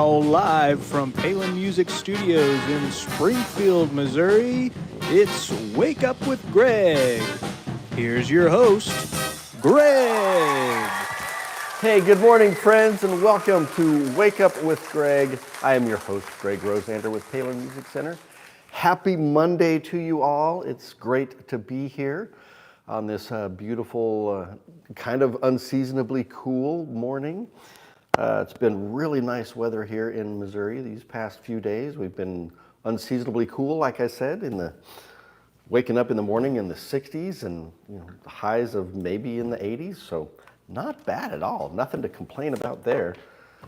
now live from Palin Music Studios in Springfield, Missouri. It's Wake Up with Greg. Here's your host, Greg. Hey, good morning, friends, and welcome to Wake Up with Greg. I am your host, Greg Rosander with Palin Music Center. Happy Monday to you all. It's great to be here on this beautiful, kind of unseasonably cool morning. It's been really nice weather here in Missouri these past few days. We've been unseasonably cool, like I said, waking up in the morning in the 60s and the highs of maybe in the 80s. So not bad at all. Nothing to complain about there.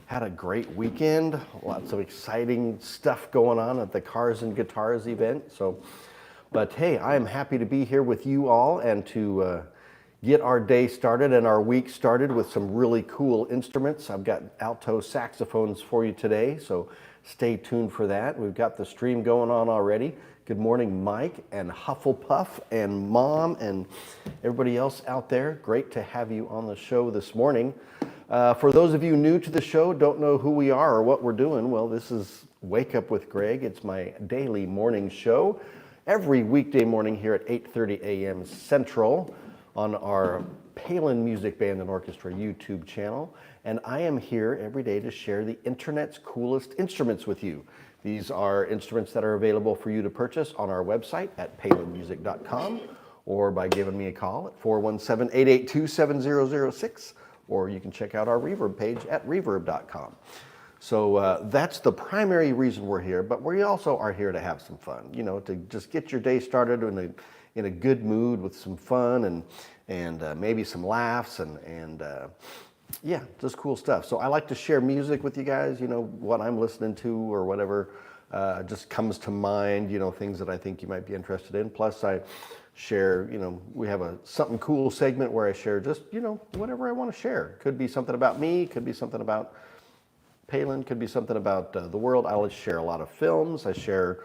Had a great weekend. Lots of exciting stuff going on at the Cars and Guitars event. But hey, I am happy to be here with you all and to get our day started and our week started with some really cool instruments. I've got alto saxophones for you today, so stay tuned for that. We've got the stream going on already. Good morning, Mike and Hufflepuff and Mom and everybody else out there. Great to have you on the show this morning. For those of you new to the show, don't know who we are or what we're doing, well, this is Wake Up with Greg. It's my daily morning show every weekday morning here at 8:30 a.m. Central on our Palin Music Band and Orchestra YouTube channel. And I am here every day to share the internet's coolest instruments with you. These are instruments that are available for you to purchase on our website at palinmusic.com or by giving me a call at 417-882-7006, or you can check out our Reverb page at reverb.com. So that's the primary reason we're here, but we also are here to have some fun, to just get your day started in a good mood with some fun and maybe some laughs and yeah, just cool stuff. So I like to share music with you guys, what I'm listening to or whatever just comes to mind, things that I think you might be interested in. Plus I share, we have a something cool segment where I share just, whatever I want to share. Could be something about me, could be something about Palin, could be something about the world. I always share a lot of films. I share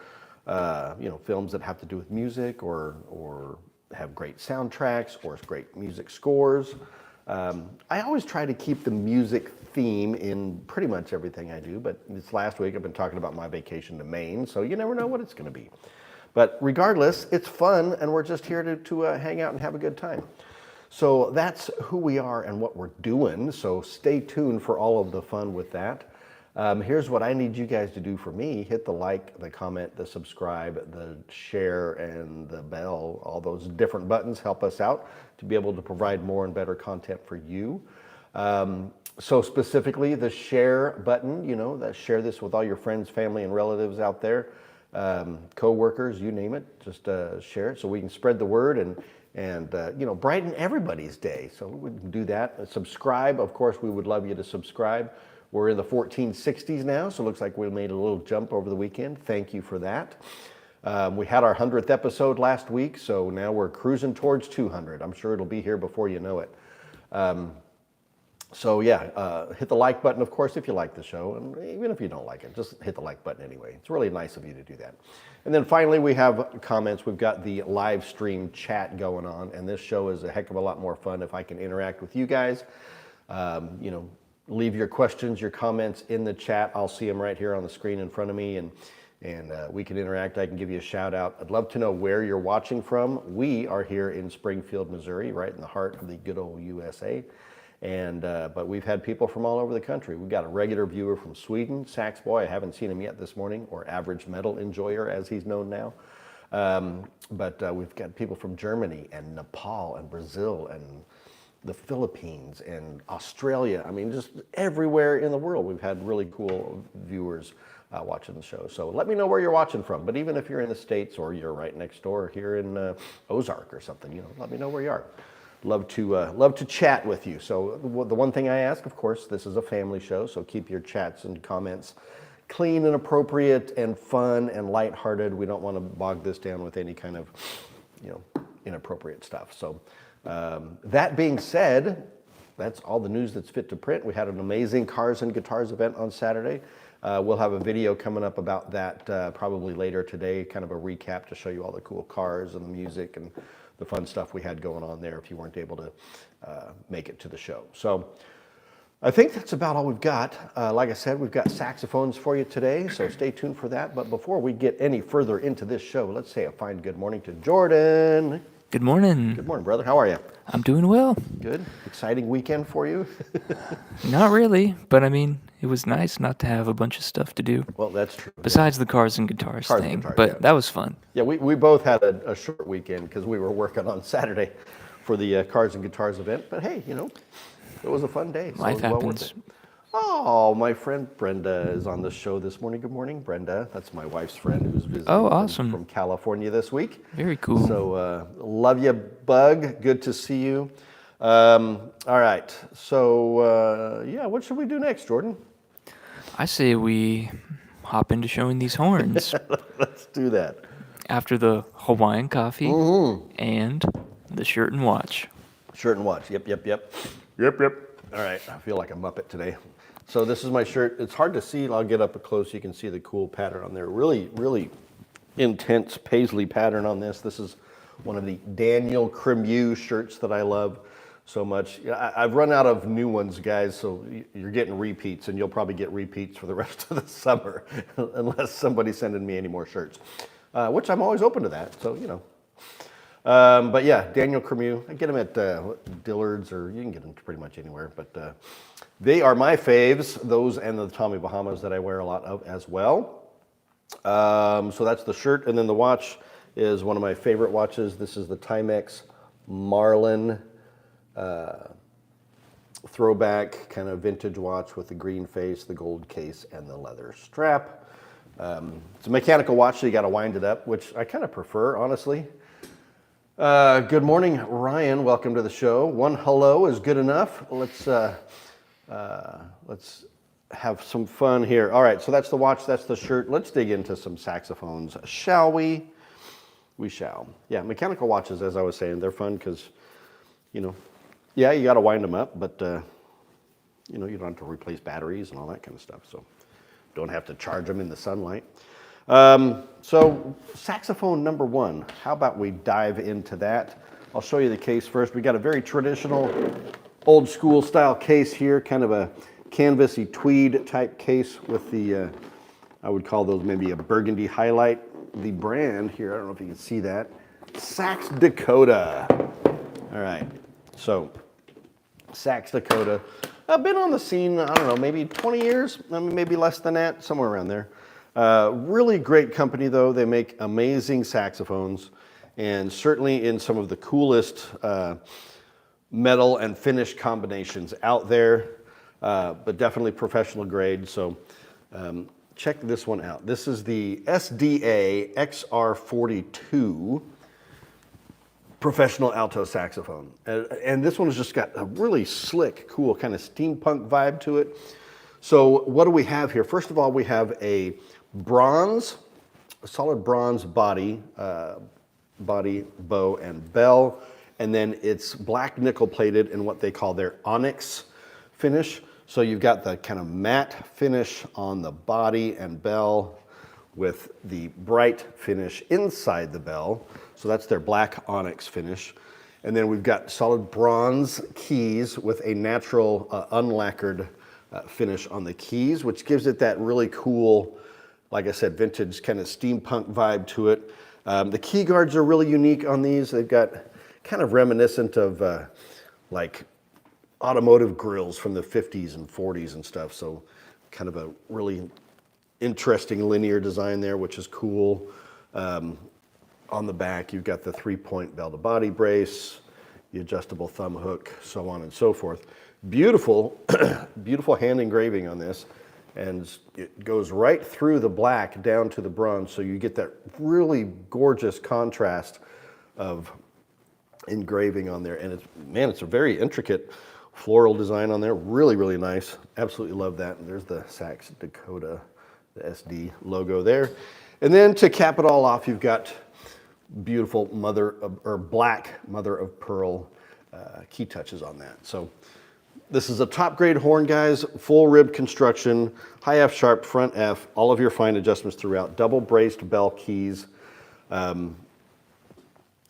films that have to do with music or have great soundtracks or great music scores. I always try to keep the music theme in pretty much everything I do, but this last week I've been talking about my vacation to Maine, so you never know what it's going to be. But regardless, it's fun, and we're just here to hang out and have a good time. So that's who we are and what we're doing, so stay tuned for all of the fun with that. Here's what I need you guys to do for me. Hit the like, the comment, the subscribe, the share, and the bell. All those different buttons help us out to be able to provide more and better content for you. So specifically the share button, that share this with all your friends, family, and relatives out there, co-workers, you name it, just share it so we can spread the word and brighten everybody's day. So we can do that. Subscribe, of course, we would love you to subscribe. We're in the 1460s now, so it looks like we made a little jump over the weekend. Thank you for that. We had our 100th episode last week, so now we're cruising towards 200. I'm sure it'll be here before you know it. Hit the like button, of course, if you like the show, and even if you don't like it, just hit the like button anyway. It's really nice of you to do that. And then finally, we have comments. We've got the live stream chat going on, and this show is a heck of a lot more fun if I can interact with you guys. Leave your questions, your comments in the chat. I'll see them right here on the screen in front of me, and we can interact. I can give you a shout out. I'd love to know where you're watching from. We are here in Springfield, Missouri, right in the heart of the good old USA. But we've had people from all over the country. We've got a regular viewer from Sweden, Sax Boy. I haven't seen him yet this morning, or Average Metal Enjoyer, as he's known now. But we've got people from Germany and Nepal and Brazil and the Philippines and Australia. I mean, just everywhere in the world. We've had really cool viewers watching the show. So let me know where you're watching from. But even if you're in the States or you're right next door here in Ozark or something, let me know where you are. Love to chat with you. So the one thing I ask, of course, this is a family show, so keep your chats and comments clean and appropriate and fun and lighthearted. We don't want to bog this down with any kind of, inappropriate stuff. So that being said, that's all the news that's fit to print. We had an amazing Cars and Guitars event on Saturday. We'll have a video coming up about that probably later today, kind of a recap to show you all the cool cars and the music and the fun stuff we had going on there if you weren't able to make it to the show. So I think that's about all we've got. Like I said, we've got saxophones for you today, so stay tuned for that. But before we get any further into this show, let's say a fine good morning to Jordan. Good morning. Good morning, brother. How are you? I'm doing well. Good. Exciting weekend for you? Not really, but I mean, it was nice not to have a bunch of stuff to do. Well, that's true. Besides the cars and guitars Cars and thing, guitars, but yeah. that was fun. Yeah, we both had a short weekend because we were working on Saturday for the Cars and Guitars event. But hey, it was a fun day. So Life it was well worth happens. it. Oh, my friend Brenda is on the show this morning. Good morning, Brenda. That's my wife's friend who's visiting Oh, awesome. from California this week. Very cool. So love you, Bug. Good to see you. All right. So yeah, what should we do next, Jordan? I say we hop into showing these horns Let's do that. after the Hawaiian coffee Mm-hmm. and the shirt and watch. Shirt and watch. Yep. All right. I feel like a Muppet today. So this is my shirt. It's hard to see. I'll get up close. You can see the cool pattern on there. Really, really intense paisley pattern on this. This is one of the Daniel Cremieux shirts that I love so much. I've run out of new ones, guys, so you're getting repeats, and you'll probably get repeats for the rest of the summer unless somebody's sending me any more shirts, which I'm always open to that, so, but yeah, Daniel Cremieux. I get them at Dillard's, or you can get them pretty much anywhere, but they are my faves, those and the Tommy Bahamas that I wear a lot of as well. So that's the shirt, and then the watch is one of my favorite watches. This is the Timex Marlin throwback kind of vintage watch with the green face, the gold case, and the leather strap. It's a mechanical watch, so you got to wind it up, which I kind of prefer, honestly. Good morning, Ryan. Welcome to the show. One hello is good enough. Let's have some fun here. All right, so that's the watch, that's the shirt. Let's dig into some saxophones, shall we? We shall. Yeah, mechanical watches, as I was saying, they're fun because, yeah, you got to wind them up, but, you don't have to replace batteries and all that kind of stuff, so don't have to charge them in the sunlight. So saxophone number one, how about we dive into that? I'll show you the case first. We got a very traditional, old school style case here, kind of a canvasy tweed type case with the, I would call those maybe a burgundy highlight. The brand here, I don't know if you can see that, Sax Dakota. All right, so Sax Dakota. I've been on the scene, I don't know, maybe 20 years, maybe less than that, somewhere around there. Really great company though. They make amazing saxophones, and certainly in some of the coolest metal and finish combinations out there, but definitely professional grade. So check this one out. This is the SDA XR42 professional alto saxophone. And this one has just got a really slick, cool kind of steampunk vibe to it. So what do we have here? First of all, we have a solid bronze body, bow, and bell. And then it's black nickel plated in what they call their onyx finish. So you've got the kind of matte finish on the body and bell with the bright finish inside the bell. So that's their black onyx finish. And then we've got solid bronze keys with a natural unlacquered finish on the keys, which gives it that really cool, like I said, vintage kind of steampunk vibe to it. The key guards are really unique on these. They've got kind of reminiscent of like automotive grills from the 50s and 40s and stuff. So kind of a really interesting linear design there, which is cool. On the back, you've got the 3-point bell-to-body brace, the adjustable thumb hook, so on and so forth. Beautiful, beautiful hand engraving on this, and it goes right through the black down to the bronze, so you get that really gorgeous contrast of engraving on there. And it's a very intricate floral design on there, really, really nice. Absolutely love that. And there's the Sax Dakota, the SD logo there. And then to cap it all off, you've got beautiful black mother of pearl key touches on that. So this is a top grade horn, guys, full rib construction, high F sharp, front F, all of your fine adjustments throughout, double braced bell keys.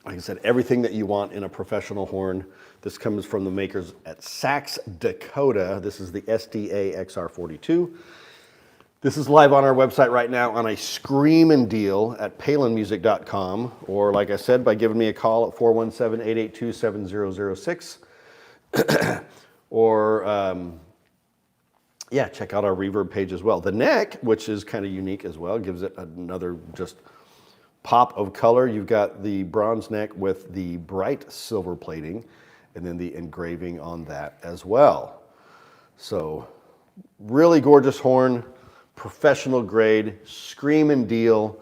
Like I said, everything that you want in a professional horn. This comes from the makers at Sax Dakota. This is the SDA XR42. This is live on our website right now on a screaming deal at palinmusic.com, or like I said, by giving me a call at 417-882-7006. Or, check out our reverb page as well. The neck, which is kind of unique as well, gives it another just pop of color. You've got the bronze neck with the bright silver plating, and then the engraving on that as well. So, really gorgeous horn, professional grade, screaming deal.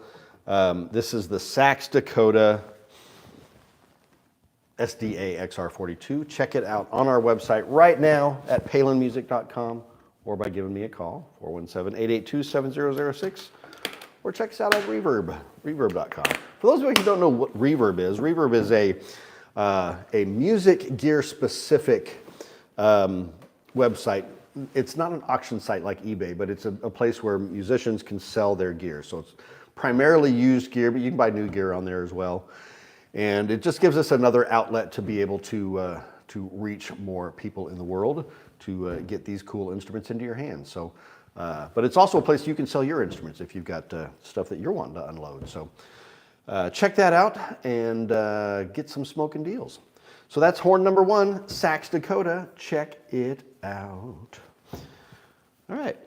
This is the Sax Dakota SDA XR42. Check it out on our website right now at palinmusic.com, or by giving me a call, 417-882-7006, or check us out at reverb.com. For those of you who don't know what Reverb is a music gear specific website. It's not an auction site like eBay, but it's a place where musicians can sell their gear. So it's primarily used gear, but you can buy new gear on there as well. And it just gives us another outlet to be able to reach more people in the world to get these cool instruments into your hands. So, but it's also a place you can sell your instruments if you've got stuff that you're wanting to unload. So check that out and get some smoking deals. So that's horn number 1, Sax Dakota. Check it out. All right,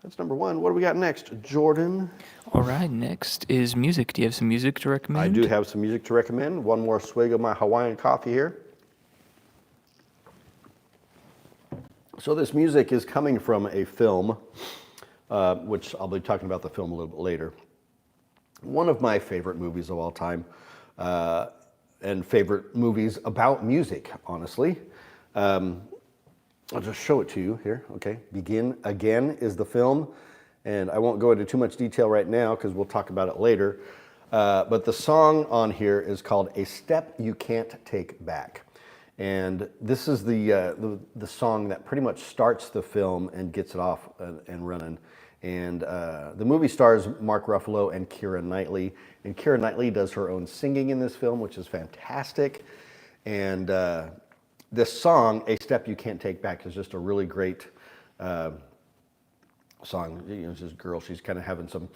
that's number 1. What do we got next, Jordan? All right, next is music. Do you have some music to recommend? I do have some music to recommend. One more swig of my Hawaiian coffee here. So this music is coming from a film, which I'll be talking about the film a little bit later. One of my favorite movies of all time, and favorite movies about music, honestly. I'll just show it to you here, okay? Begin Again is the film, and I won't go into too much detail right now because we'll talk about it later. But the song on here is called A Step You Can't Take Back. And this is the song that pretty much starts the film and gets it off and running. And the movie stars Mark Ruffalo and Keira Knightley. And Keira Knightley does her own singing in this film, which is fantastic. And this song, A Step You Can't Take Back, is just a really great song. You know, this girl, she's kind of having some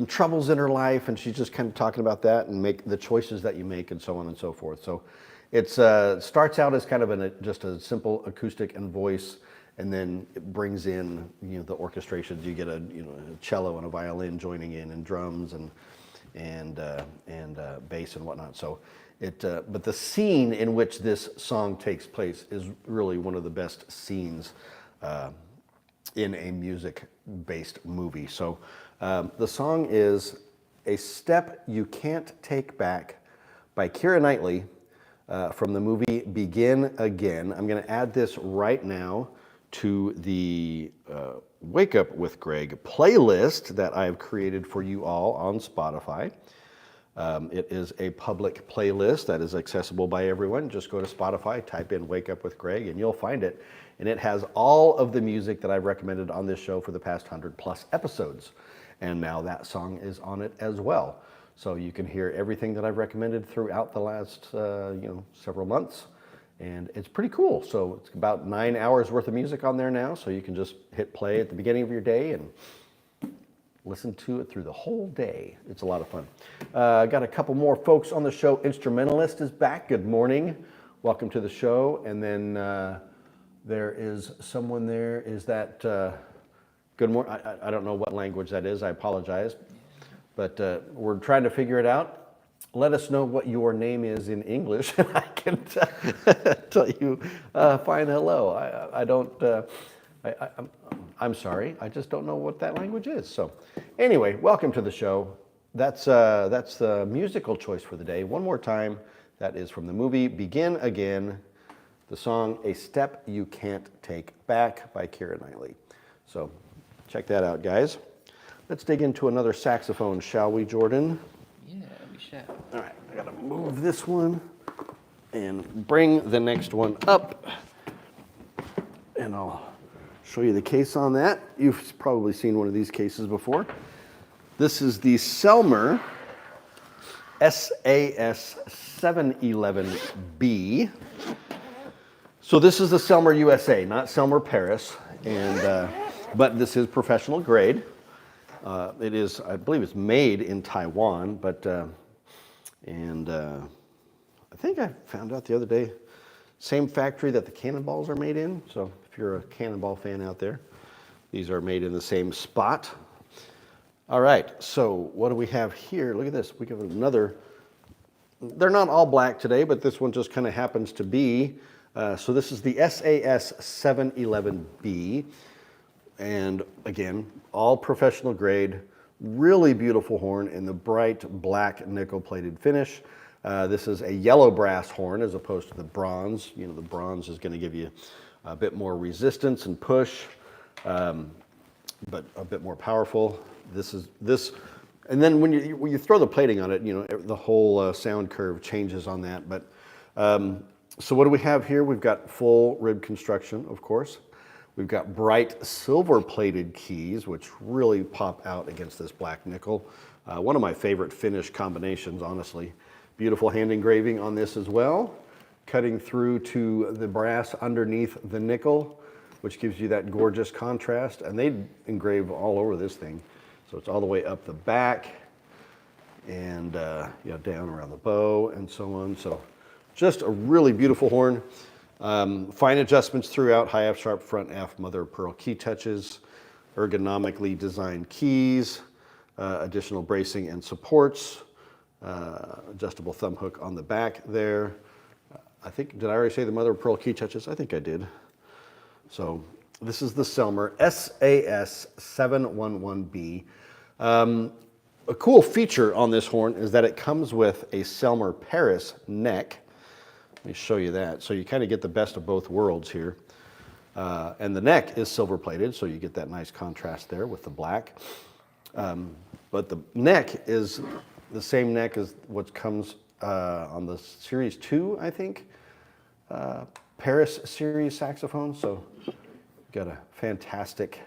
troubles in her life, and she's just kind of talking about that and make the choices that you make and so on and so forth. So it starts out as kind of just a simple acoustic and voice, and then it brings in, you know, the orchestrations. You get a cello and a violin joining in, and drums and bass and whatnot. So but the scene in which this song takes place is really one of the best scenes in a music-based movie. So the song is A Step You Can't Take Back by Keira Knightley from the movie Begin Again. I'm going to add this right now to the Wake Up with Greg playlist that I've created for you all on Spotify. It is a public playlist that is accessible by everyone. Just go to Spotify, type in Wake Up with Greg, and you'll find it. And it has all of the music that I've recommended on this show for the past 100+ episodes. And now that song is on it as well. So you can hear everything that I've recommended throughout the last several months. And it's pretty cool. So it's about 9 hours worth of music on there now. So you can just hit play at the beginning of your day and listen to it through the whole day. It's a lot of fun. Got a couple more folks on the show. Instrumentalist is back. Good morning. Welcome to the show. And then there is someone there. Is that good morning? I don't know what language that is. I apologize. But we're trying to figure it out. Let us know what your name is in English, and I can tell you fine hello. I'm sorry. I just don't know what that language is. So anyway, welcome to the show. That's the musical choice for the day. One more time. That is from the movie Begin Again, the song A Step You Can't Take Back by Keira Knightley. So check that out, guys. Let's dig into another saxophone, shall we, Jordan? Yeah, we shall. All right, I gotta move this one and bring the next one up. And I'll show you the case on that. You've probably seen one of these cases before. This is the Selmer SAS 711B. So this is the Selmer USA, not Selmer Paris, and but this is professional grade. It is, I believe, it's made in Taiwan, but I think I found out the other day, same factory that the Cannonballs are made in. So if you're a Cannonball fan out there, these are made in the same spot. All right, so what do we have here? Look at this. We have another. They're not all black today, but this one just kind of happens to be. So this is the SAS 711B. And again, all professional grade, really beautiful horn in the bright black nickel plated finish. This is a yellow brass horn as opposed to the bronze. You know, the bronze is going to give you a bit more resistance and push, but a bit more powerful. And then when you throw the plating on it, you know, the whole sound curve changes on that. But so what do we have here? We've got full rib construction, of course. We've got bright silver plated keys, which really pop out against this black nickel. One of my favorite finish combinations, honestly. Beautiful hand engraving on this as well, cutting through to the brass underneath the nickel, which gives you that gorgeous contrast. And they engrave all over this thing. So it's all the way up the back and you know, down around the bow and so on. So just a really beautiful horn. Fine adjustments throughout, high F sharp, front F, mother of pearl key touches, ergonomically designed keys, additional bracing and supports, adjustable thumb hook on the back there. I think, did I already say the mother of pearl key touches? I think I did. So this is the Selmer SAS 711B. A cool feature on this horn is that it comes with a Selmer Paris neck. Let me show you that. So you kind of get the best of both worlds here. And the neck is silver plated, so you get that nice contrast there with the black. But the neck is the same neck as what comes on the Series 2, I think. Paris series saxophone. So got a fantastic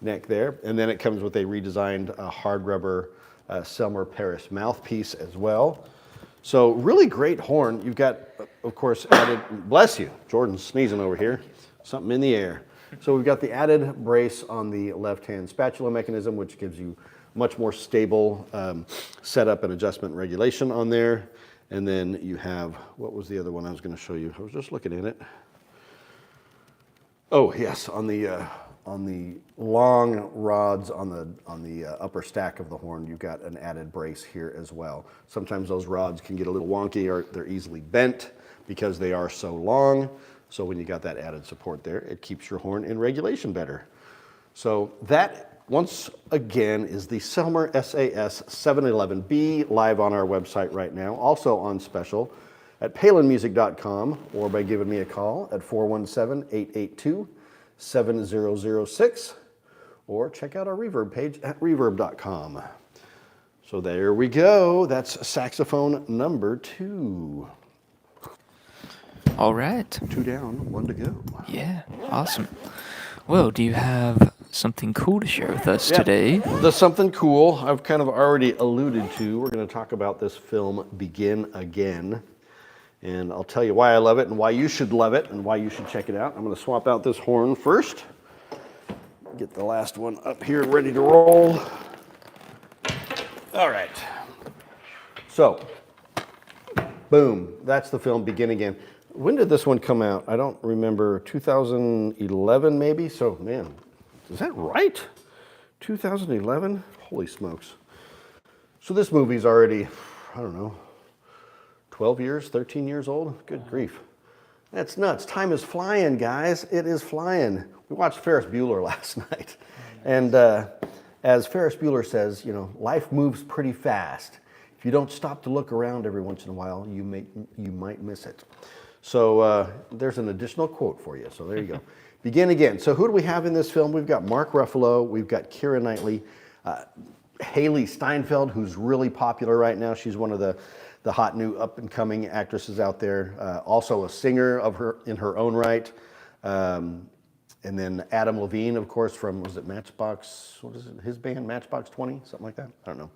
neck there. And then it comes with a redesigned hard rubber Selmer Paris mouthpiece as well. So really great horn. You've got, of course, added, bless you, Jordan's sneezing over here, something in the air. So we've got the added brace on the left-hand spatula mechanism, which gives you much more stable setup and adjustment regulation on there. And then you have, what was the other one I was going to show you? I was just looking at it. Oh yes, on the long rods on the upper stack of the horn, you've got an added brace here as well. Sometimes those rods can get a little wonky or they're easily bent because they are so long. So when you got that added support there, it keeps your horn in regulation better. So that, once again, is the Selmer SAS 711B, live on our website right now, also on special at palinmusic.com, or by giving me a call at 417-882-7006, or check out our Reverb page at reverb.com. So there we go. That's saxophone number 2. All right. 2 down, 1 to go. Yeah, awesome. Well, do you have something cool to share with us today? There's something cool I've kind of already alluded to. We're going to talk about this film, Begin Again. And I'll tell you why I love it and why you should love it and why you should check it out. I'm going to swap out this horn first. Get the last one up here ready to roll. All right. So, boom. That's the film, Begin Again. When did this one come out? I don't remember. 2011 maybe? So, man, is that right? 2011? Holy smokes. So this movie's already, I don't know, 12 years, 13 years old? Good grief. That's nuts. Time is flying, guys. It is flying. We watched Ferris Bueller last night. And as Ferris Bueller says, you know, life moves pretty fast. If you don't stop to look around every once in a while, you might miss it. So there's an additional quote for you. So there you go. Begin Again. So who do we have in this film? We've got Mark Ruffalo. We've got Keira Knightley. Haley Steinfeld, who's really popular right now. She's one of the hot new up-and-coming actresses out there. Also a singer in her own right. And then Adam Levine, of course, from, was it Matchbox, what is it, his band, Matchbox 20? Something like that? I don't know.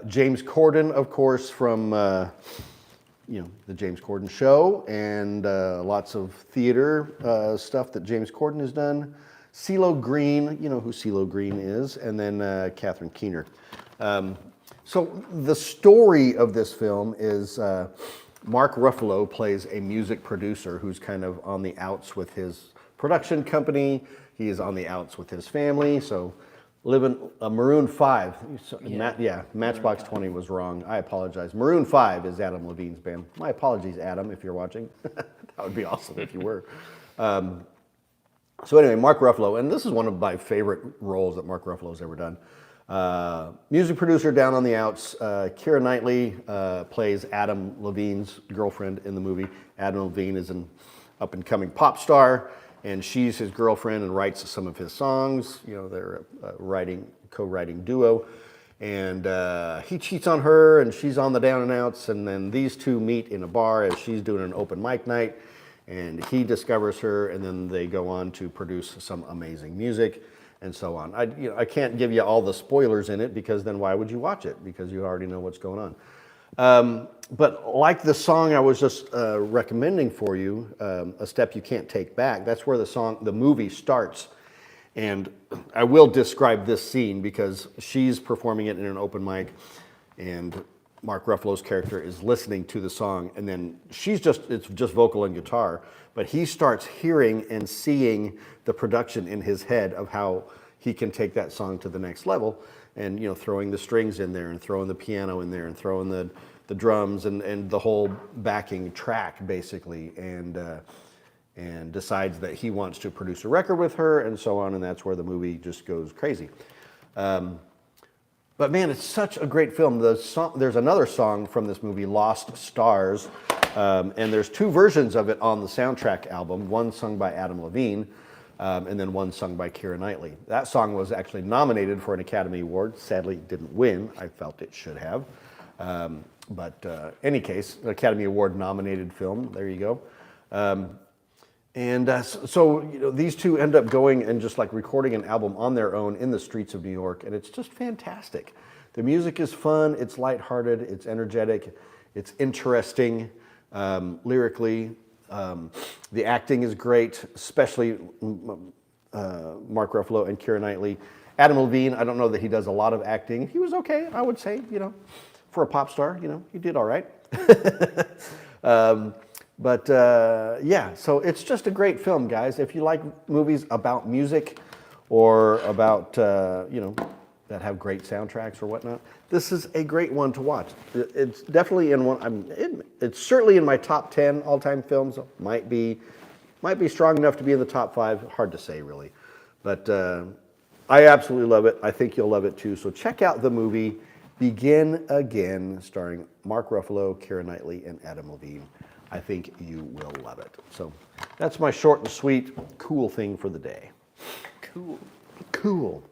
James Corden, of course, from the James Corden Show, and lots of theater stuff that James Corden has done. CeeLo Green, you know who CeeLo Green is, and then Catherine Keener. So the story of this film is Mark Ruffalo plays a music producer who's kind of on the outs with his production company. He is on the outs with his family, so living a Maroon 5. Matchbox 20 was wrong. I apologize. Maroon 5 is Adam Levine's band. My apologies, Adam, if you're watching. That would be awesome if you were. So anyway, Mark Ruffalo, and this is one of my favorite roles that Mark Ruffalo's ever done. Music producer down on the outs. Keira Knightley plays Adam Levine's girlfriend in the movie. Adam Levine is an up-and-coming pop star, and she's his girlfriend and writes some of his songs. You know, they're a co-writing duo. And he cheats on her, and she's on the down and outs, and then these two meet in a bar as she's doing an open mic night, and he discovers her, and then they go on to produce some amazing music and so on. I can't give you all the spoilers in it, because then why would you watch it? Because you already know what's going on. But like the song I was just recommending for you, A Step You Can't Take Back, that's where the movie starts. And I will describe this scene because she's performing it in an open mic, and Mark Ruffalo's character is listening to the song, and then it's just vocal and guitar, but he starts hearing and seeing the production in his head of how he can take that song to the next level, and throwing the strings in there and throwing the piano in there and throwing the drums and the whole backing track basically, and decides that he wants to produce a record with her and so on, and that's where the movie just goes crazy. But man, it's such a great film. There's another song from this movie, Lost Stars, and there's two versions of it on the soundtrack album, one sung by Adam Levine, and then one sung by Keira Knightley. That song was actually nominated for an Academy Award, sadly didn't win. I felt it should have. But any case, an Academy Award nominated film, there you go. So these two end up going and just like recording an album on their own in the streets of New York, and it's just fantastic. The music is fun, it's lighthearted, it's energetic, it's interesting lyrically. The acting is great, especially Mark Ruffalo and Keira Knightley. Adam Levine, I don't know that he does a lot of acting. He was okay, I would say, for a pop star, he did all right. So it's just a great film, guys. If you like movies about music or about, that have great soundtracks or whatnot, this is a great one to watch. It's definitely it's certainly in my top 10 all-time films. Might be strong enough to be in the top 5. Hard to say, really. But I absolutely love it. I think you'll love it, too. So check out the movie Begin Again, starring Mark Ruffalo, Keira Knightley, and Adam Levine. I think you will love it. So that's my short and sweet, cool thing for the day. Cool.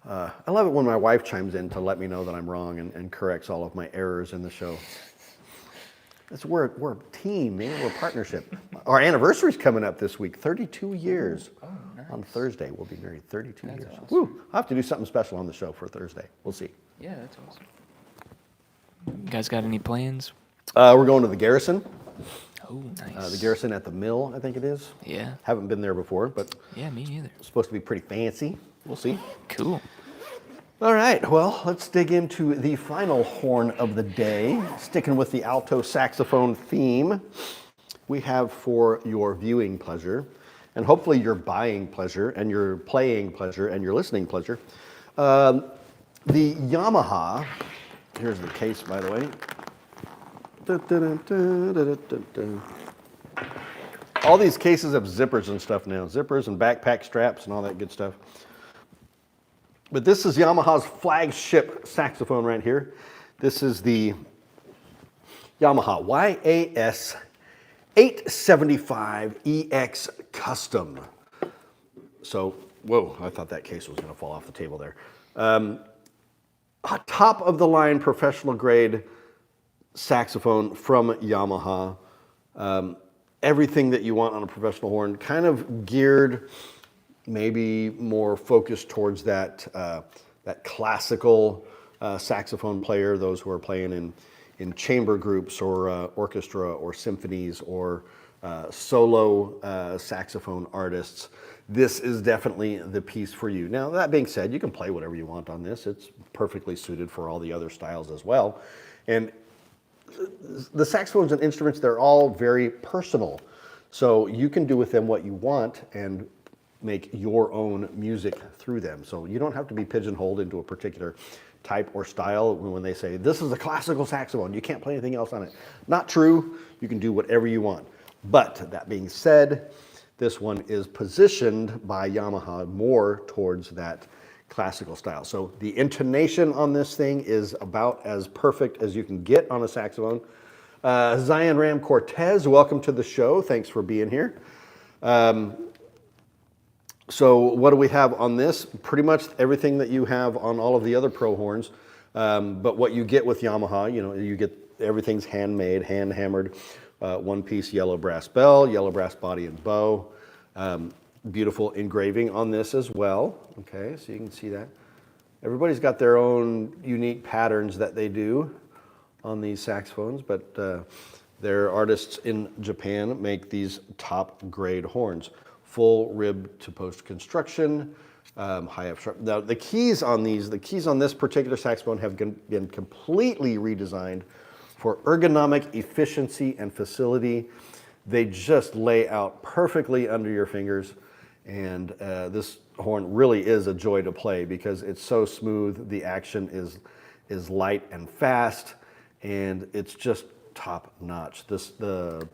I love it when my wife chimes in to let me know that I'm wrong and corrects all of my errors in the show. We're a team, man. We're a partnership. Our anniversary's coming up this week. 32 years. Oh, nice. On Thursday, we'll be married 32 years. Awesome. Woo! I'll have to do something special on the show for Thursday. We'll see. Yeah, that's awesome. You guys got any plans? We're going to the Garrison. Oh, nice. The Garrison at the Mill, I think it is. Yeah. Haven't been there before, but yeah, me neither. It's supposed to be pretty fancy. We'll see. Cool. All right, well, let's dig into the final horn of the day. Sticking with the alto saxophone theme, we have for your viewing pleasure, and hopefully your buying pleasure, and your playing pleasure, and your listening pleasure, the Yamaha, here's the case, by the way. All these cases have zippers and stuff now, zippers and backpack straps and all that good stuff. But this is Yamaha's flagship saxophone right here. This is the Yamaha YAS 875EX Custom. So, whoa, I thought that case was going to fall off the table there. A top of the line professional grade saxophone from Yamaha. Everything that you want on a professional horn, kind of geared, maybe more focused towards that classical saxophone player, those who are playing in chamber groups or orchestra or symphonies or solo saxophone artists, this is definitely the piece for you. Now, that being said, you can play whatever you want on this. It's perfectly suited for all the other styles as well. And the saxophones and instruments, they're all very personal. So you can do with them what you want and make your own music through them. So you don't have to be pigeonholed into a particular type or style when they say, this is a classical saxophone, you can't play anything else on it. Not true, you can do whatever you want. But that being said, this one is positioned by Yamaha more towards that classical style. So the intonation on this thing is about as perfect as you can get on a saxophone. Zion Ram Cortez, welcome to the show. Thanks for being here. So what do we have on this? Pretty much everything that you have on all of the other Pro horns. But what you get with Yamaha, you get everything's handmade, hand hammered, one-piece yellow brass bell, yellow brass body and bow. Beautiful engraving on this as well. Okay, so you can see that. Everybody's got their own unique patterns that they do on these saxophones, but their artists in Japan make these top grade horns. Full rib to post construction, high F sharp. Now the keys on this particular saxophone have been completely redesigned for ergonomic efficiency and facility. They just lay out perfectly under your fingers, and this horn really is a joy to play because it's so smooth. The action is light and fast, and it's just top notch. The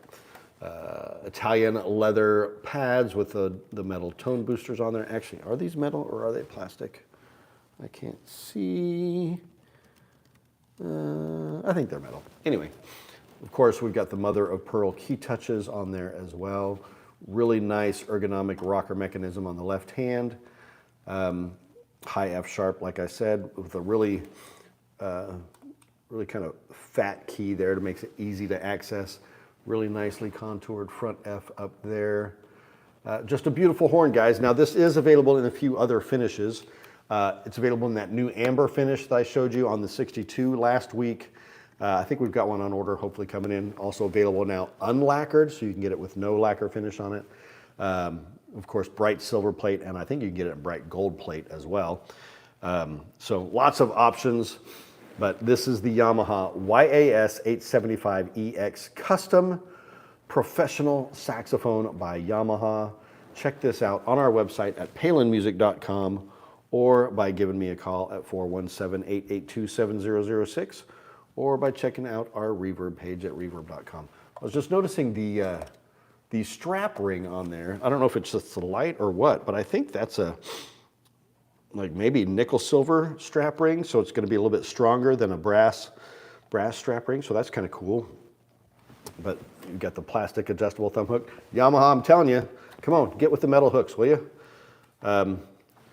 Italian leather pads with the metal tone boosters on there. Actually, are these metal or are they plastic? I can't see. I think they're metal. Anyway, of course, we've got the mother of pearl key touches on there as well. Really nice ergonomic rocker mechanism on the left hand. High F sharp, like I said, with a really kind of fat key there to make it easy to access. Really nicely contoured front F up there. Just a beautiful horn, guys. Now, this is available in a few other finishes. It's available in that new amber finish that I showed you on the 62 last week. I think we've got one on order, hopefully coming in. Also available now unlacquered, so you can get it with no lacquer finish on it. Of course, bright silver plate, and I think you can get it in bright gold plate as well. So lots of options. But this is the Yamaha YAS 875EX Custom Professional Saxophone by Yamaha. Check this out on our website at palinmusic.com or by giving me a call at 417-882-7006 or by checking out our Reverb page at reverb.com. I was just noticing the strap ring on there. I don't know if it's just the light or what, but I think that's like maybe nickel silver strap ring, so it's going to be a little bit stronger than a brass strap ring, so that's kind of cool. But you've got the plastic adjustable thumb hook. Yamaha, I'm telling you, come on, get with the metal hooks, will you?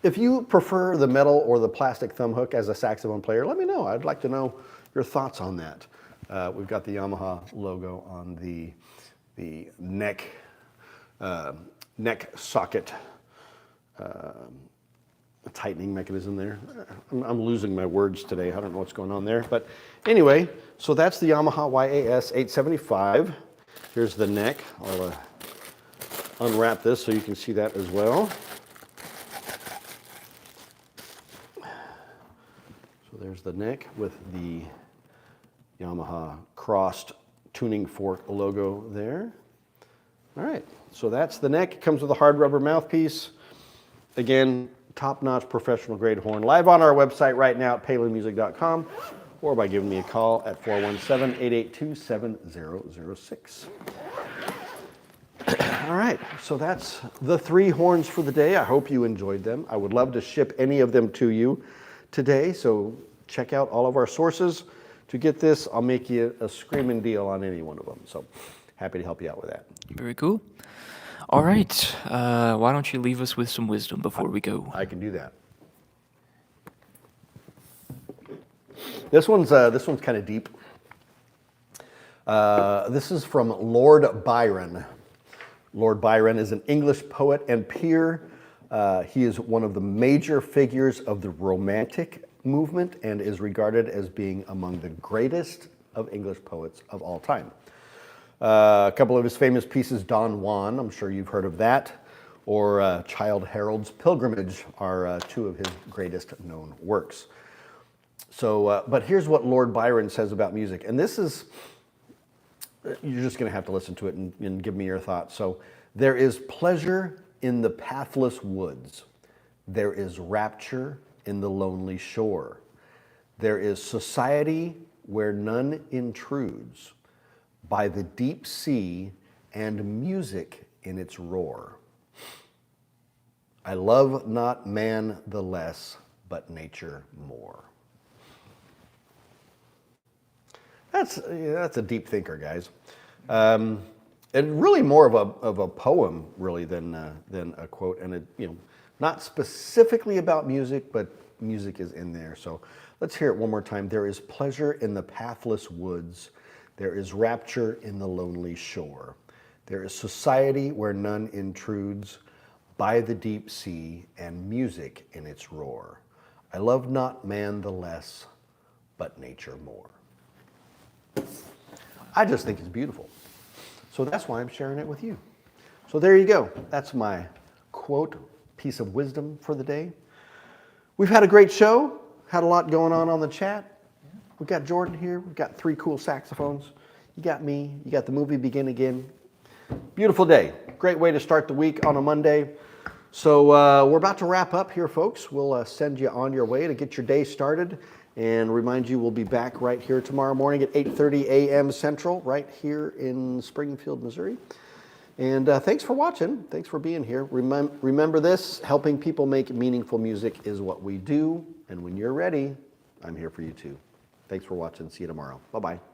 If you prefer the metal or the plastic thumb hook as a saxophone player, let me know. I'd like to know your thoughts on that. We've got the Yamaha logo on the neck socket tightening mechanism there. I'm losing my words today. I don't know what's going on there. But anyway, so that's the Yamaha YAS 875. Here's the neck. I'll unwrap this so you can see that as well. So there's the neck with the Yamaha crossed tuning fork logo there. All right, so that's the neck. It comes with a hard rubber mouthpiece. Again, top-notch professional grade horn. Live on our website right now at palinmusic.com or by giving me a call at 417-882-7006. All right, so that's the 3 horns for the day. I hope you enjoyed them. I would love to ship any of them to you today, so check out all of our sources. To get this, I'll make you a screaming deal on any one of them. So happy to help you out with that. Very cool. All right, why don't you leave us with some wisdom before we go? I can do that. This one's kind of deep. This is from Lord Byron. Lord Byron is an English poet and peer. He is one of the major figures of the Romantic movement and is regarded as being among the greatest of English poets of all time. A couple of his famous pieces, Don Juan, I'm sure you've heard of that, or Childe Harold's Pilgrimage are two of his greatest known works. So, but here's what Lord Byron says about music, and this is, you're just going to have to listen to it and give me your thoughts. So, there is pleasure in the pathless woods. There is rapture in the lonely shore. There is society where none intrudes, by the deep sea and music in its roar. I love not man the less, but nature more. That's a deep thinker, guys. And really more of a poem, really, than a quote. And it, not specifically about music, but music is in there. So let's hear it one more time. There is pleasure in the pathless woods. There is rapture in the lonely shore. There is society where none intrudes, by the deep sea and music in its roar. I love not man the less, but nature more. I just think it's beautiful. So that's why I'm sharing it with you. So there you go. That's my quote, piece of wisdom for the day. We've had a great show. Had a lot going on the chat. We've got Jordan here. We've got 3 cool saxophones. You got me. You got the movie Begin Again. Beautiful day. Great way to start the week on a Monday. So we're about to wrap up here, folks. We'll send you on your way to get your day started and remind you we'll be back right here tomorrow morning at 8:30 a.m. Central, right here in Springfield, Missouri. And thanks for watching. Thanks for being here. Remember this, helping people make meaningful music is what we do. And when you're ready, I'm here for you too. Thanks for watching. See you tomorrow. Bye-bye.